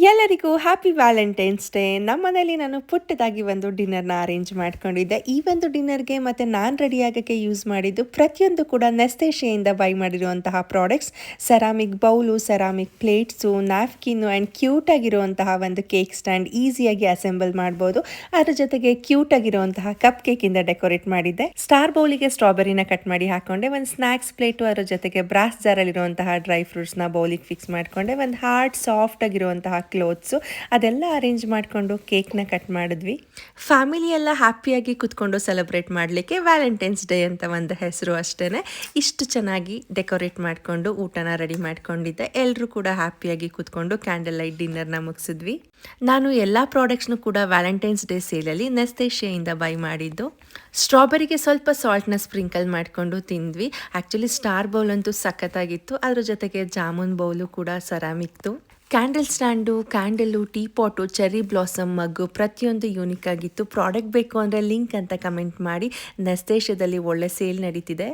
ಎಲ್ಲರಿಗೂ happy Valentine's day. ನಮ್ಮ ಮನೇಲಿ ನಾನು ಪುಟ್ಟದಾಗಿ ಒಂದು ಡಿನ್ನರ್ನ ಅರೇಂಜ್ ಮಾಡ್ಕೊಂಡಿದ್ದೆ. ಈ ಒಂದು ಡಿನ್ನರ್ಗೆ ಮತ್ತು ನಾನು ರೆಡಿ ಆಗೋಕ್ಕೆ ಯೂಸ್ ಮಾಡಿದ್ದು ಪ್ರತಿಯೊಂದು ಕೂಡ ನೆಸ್ಟೇಶಿಯಿಂದ ಬೈ ಮಾಡಿರುವಂತಹ products. Ceramic bowl, ceramic plates, napkin and ಕ್ಯೂಟಾಗಿರುವಂತಹ ಒಂದು ಕೇಕ್ ಸ್ಟ್ಯಾಂಡ್ ಈಸಿಯಾಗಿ ಅಸೆಂಬಲ್ ಮಾಡ್ಬೋದು. ಅದ್ರ ಜೊತೆಗೆ ಕ್ಯೂಟಾಗಿರುವಂತಹ ಕಪ್ ಕೇಕಿಂದ ಡೆಕೋರೇಟ್ ಮಾಡಿದ್ದೆ. ಸ್ಟಾರ್ ಬೌಲಿಗೆ ಸ್ಟ್ರಾಬೆರಿನ ಕಟ್ ಮಾಡಿ ಹಾಕೊಂಡೆ. ಒಂದು ಸ್ನ್ಯಾಕ್ಸ್ ಪ್ಲೇಟು, ಅದರ ಜೊತೆಗೆ ಬ್ರಾಸ್ ಜಾರಲ್ಲಿರುವಂತಹ ಡ್ರೈ ಫ್ರೂಟ್ಸ್ನ ಬೌಲಿಗೆ ಫಿಕ್ಸ್ ಮಾಡಿಕೊಂಡೆ. ಒಂದು ಹಾರ್ಡ್ ಸಾಫ್ಟ್ ಆಗಿರುವಂತಹ ಕ್ಲೋತ್ಸು ಅದೆಲ್ಲ ಅರೇಂಜ್ ಮಾಡಿಕೊಂಡು ಕೇಕ್ನ ಕಟ್ ಮಾಡಿದ್ವಿ. ಫ್ಯಾಮಿಲಿ ಎಲ್ಲ ಹ್ಯಾಪಿಯಾಗಿ ಕೂತ್ಕೊಂಡು ಸೆಲೆಬ್ರೇಟ್ ಮಾಡಲಿಕ್ಕೆ ವ್ಯಾಲೆಂಟೈನ್ಸ್ ಡೇ ಅಂತ ಒಂದು ಹೆಸರು ಅಷ್ಟೇ. ಇಷ್ಟು ಚೆನ್ನಾಗಿ ಡೆಕೋರೇಟ್ ಮಾಡಿಕೊಂಡು ಊಟನ ರೆಡಿ ಮಾಡ್ಕೊಂಡಿದ್ದೆ. ಎಲ್ಲರೂ ಕೂಡ ಹ್ಯಾಪಿಯಾಗಿ ಕೂತ್ಕೊಂಡು ಕ್ಯಾಂಡಲ್ ಲೈಟ್ ಡಿನ್ನರ್ನ ಮುಗಿಸಿದ್ವಿ. ನಾನು ಎಲ್ಲ ಪ್ರಾಡಕ್ಟ್ಸ್ನು ಕೂಡ ವ್ಯಾಲೆಂಟೈನ್ಸ್ ಡೇ ಸೇಲಲ್ಲಿ ನೆಸ್ಟೇಶಿಯಿಂದ ಬೈ ಮಾಡಿದ್ದು. ಸ್ಟ್ರಾಬೆರಿಗೆ ಸ್ವಲ್ಪ ಸಾಲ್ಟ್ನ ಸ್ಪ್ರಿಂಕಲ್ ಮಾಡಿಕೊಂಡು ತಿಂದ್ವಿ. ಆ್ಯಕ್ಚುಲಿ ಸ್ಟಾರ್ ಬೌಲ್ ಅಂತೂ ಸಖತ್ತಾಗಿತ್ತು. ಅದ್ರ ಜೊತೆಗೆ ಜಾಮೂನ್ ಬೌಲು ಕೂಡ ಸೆರಾಮಿಕ್ತು. ಕ್ಯಾಂಡಲ್ ಸ್ಟ್ಯಾಂಡು, ಕ್ಯಾಂಡಲು, ಟೀ ಪಾಟು, ಚೆರ್ರಿ ಬ್ಲಾಸಮ್ ಮಗ್ಗು ಪ್ರತಿಯೊಂದು ಯೂನಿಕ್ ಆಗಿತ್ತು. ಪ್ರಾಡಕ್ಟ್ ಬೇಕು ಅಂದರೆ ಲಿಂಕ್ ಅಂತ ಕಮೆಂಟ್ ಮಾಡಿ. ನೆಸ್ಟೇಶದಲ್ಲಿ ಒಳ್ಳೆ ಸೇಲ್ ನಡೀತಿದೆ.